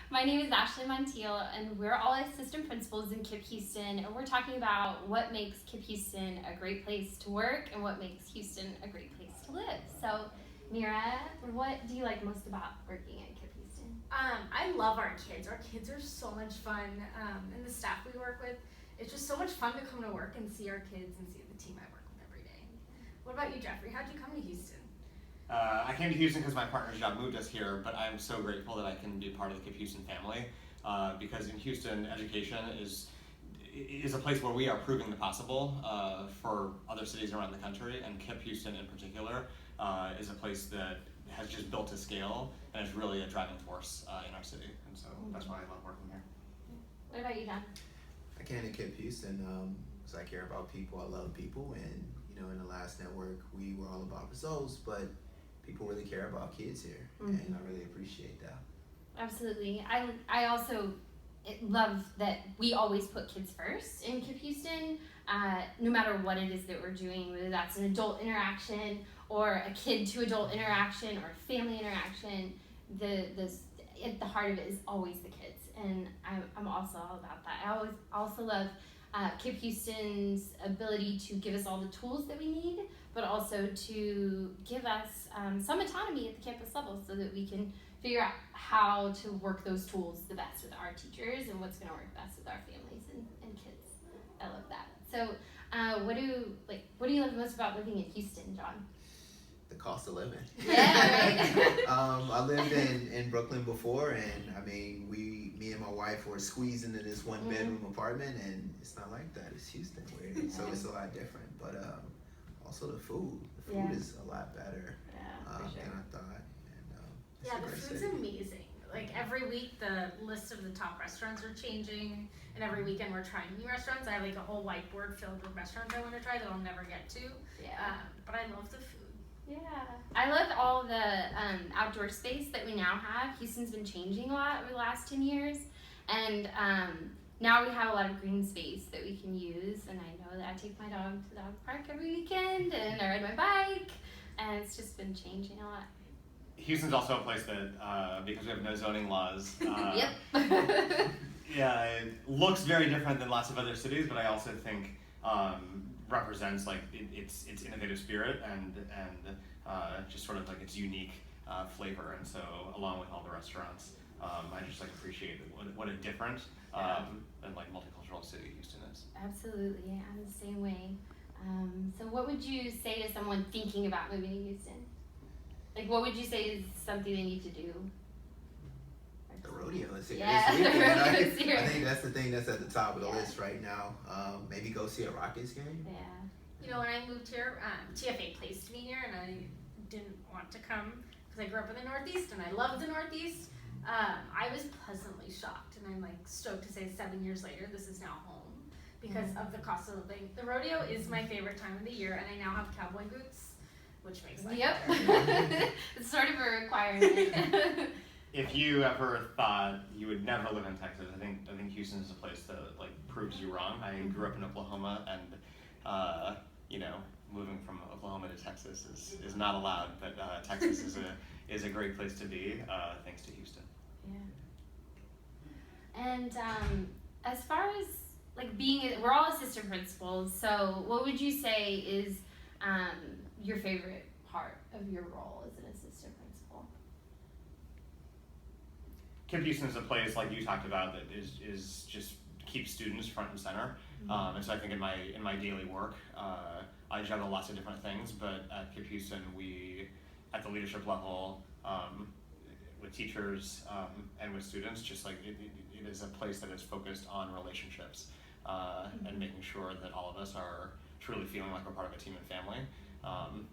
My name is Ashley Montiel, and we're all assistant principals in KIPP Houston, and we're talking about what makes KIPP Houston a great place to work and what makes Houston a great place to live. So, Mira, what do you like most about working at KIPP Houston? I love our kids. Our kids are so much fun, and the staff we work with. It's just so much fun to come to work and see our kids and see the team I work with every day. What about you, Jeffrey? How'd you come to Houston? I came to Houston because my partner's job moved us here, but I'm so grateful that I can be part of the KIPP Houston family because in Houston, education is a place where we are proving the possible for other cities around the country, and KIPP Houston in particular is a place that has just built to scale and is really a driving force in our city, and so that's why I love working here. What about you, John? I came to KIPP Houston because I care about people, I love people, and in the last network we were all about results, but people really care about kids here, and I really appreciate that. Absolutely. I also love that we always put kids first in KIPP Houston, no matter what it is that we're doing, whether that's an adult interaction or a kid to adult interaction or family interaction. At the heart of it is always the kids, and I'm also all about that. I also love KIPP Houston's ability to give us all the tools that we need, but also to give us some autonomy at the campus level so that we can figure out how to work those tools the best with our teachers and what's going to work best with our families and kids. I love that. So what do you love most about living in Houston, John? The cost of living. Yeah, right? I lived in Brooklyn before, and I mean, me and my wife were squeezed into this one bedroom apartment, and it's not like that. It's Houston, so it's a lot different. But also the food. The food is a lot better than I thought. And, the food's amazing. Like every week, the list of the top restaurants are changing, and every weekend we're trying new restaurants. I have like a whole whiteboard filled with restaurants I want to try that I'll never get to. But I love the food. Yeah, I love all the outdoor space that we now have. Houston's been changing a lot over the last 10 years, and now we have a lot of green space that we can use, and I know that I take my dog to the dog park every weekend, and I ride my bike, and it's just been changing a lot. Houston's also a place that, because we have no zoning laws, Yep. it looks very different than lots of other cities, but I also think represents like its innovative spirit and just sort of like its unique flavor. And so along with all the restaurants, I just like appreciate what a different and like multicultural city Houston is. Absolutely, I'm the same way. So what would you say to someone thinking about moving to Houston? Like, what would you say is something they need to do? The rodeo is here this weekend. I rodeo. think that's the thing that's at the top of the list right now. Maybe go see a Rockets game. Yeah. When I moved here, TFA placed me here, and I didn't want to come because I grew up in the Northeast, and I love the Northeast. I was pleasantly shocked, and I'm like stoked to say 7 years later, this is now home because of the cost of living. The rodeo is my favorite time of the year, and I now have cowboy boots, which makes life better. It's sort of a requirement. If you ever thought you would never live in Texas, I think Houston is a place that like proves you wrong. I grew up in Oklahoma, and moving from Oklahoma to Texas is not allowed. But Texas is a great place to be, thanks to Houston. Yeah. And as far as like we're all assistant principals. So what would you say is your favorite part of your role as an assistant principal? KIPP Houston is a place like you talked about that is just keeps students front and center, and so I think in my daily work, I juggle lots of different things. But at KIPP Houston, we at the leadership level, with teachers and with students, just like it is a place that is focused on relationships and making sure that all of us are truly feeling like we're part of a team and family.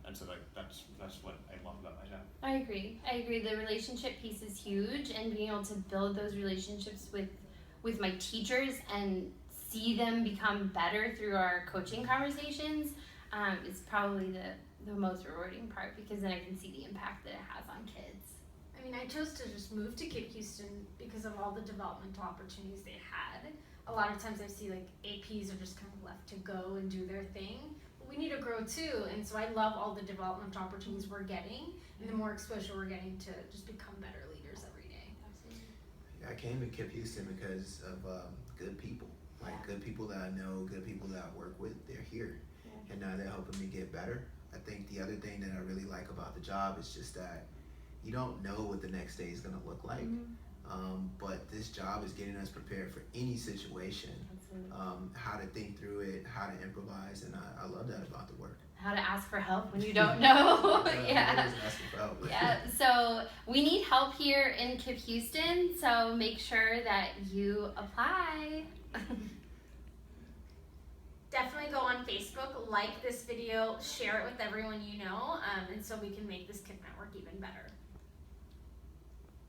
And so that's what I love about my job. I agree. The relationship piece is huge, and being able to build those relationships with my teachers and see them become better through our coaching conversations is probably the most rewarding part, because then I can see the impact that it has on kids. I mean, I chose to just move to KIPP Houston because of all the developmental opportunities they had. A lot of times I see like APs are just kind of left to go and do their thing. We need to grow too, and so I love all the development opportunities we're getting, and the more exposure we're getting to just become better leaders every day. Yeah, I I came to KIPP Houston because of good people, like good people that I know, good people that I work with. They're here, and now they're helping me get better. I think the other thing that I really like about the job is just that you don't know what the next day is going to look like. But this job is getting us prepared for any situation, how to think through it, how to improvise, and I love that about the work. How to ask for help when you don't know. Yeah. Asking for help. Yeah, so we need help here in KIPP Houston, so make sure that you apply. Definitely go on Facebook, like this video, share it with everyone you know, and so we can make this KIPP network even better.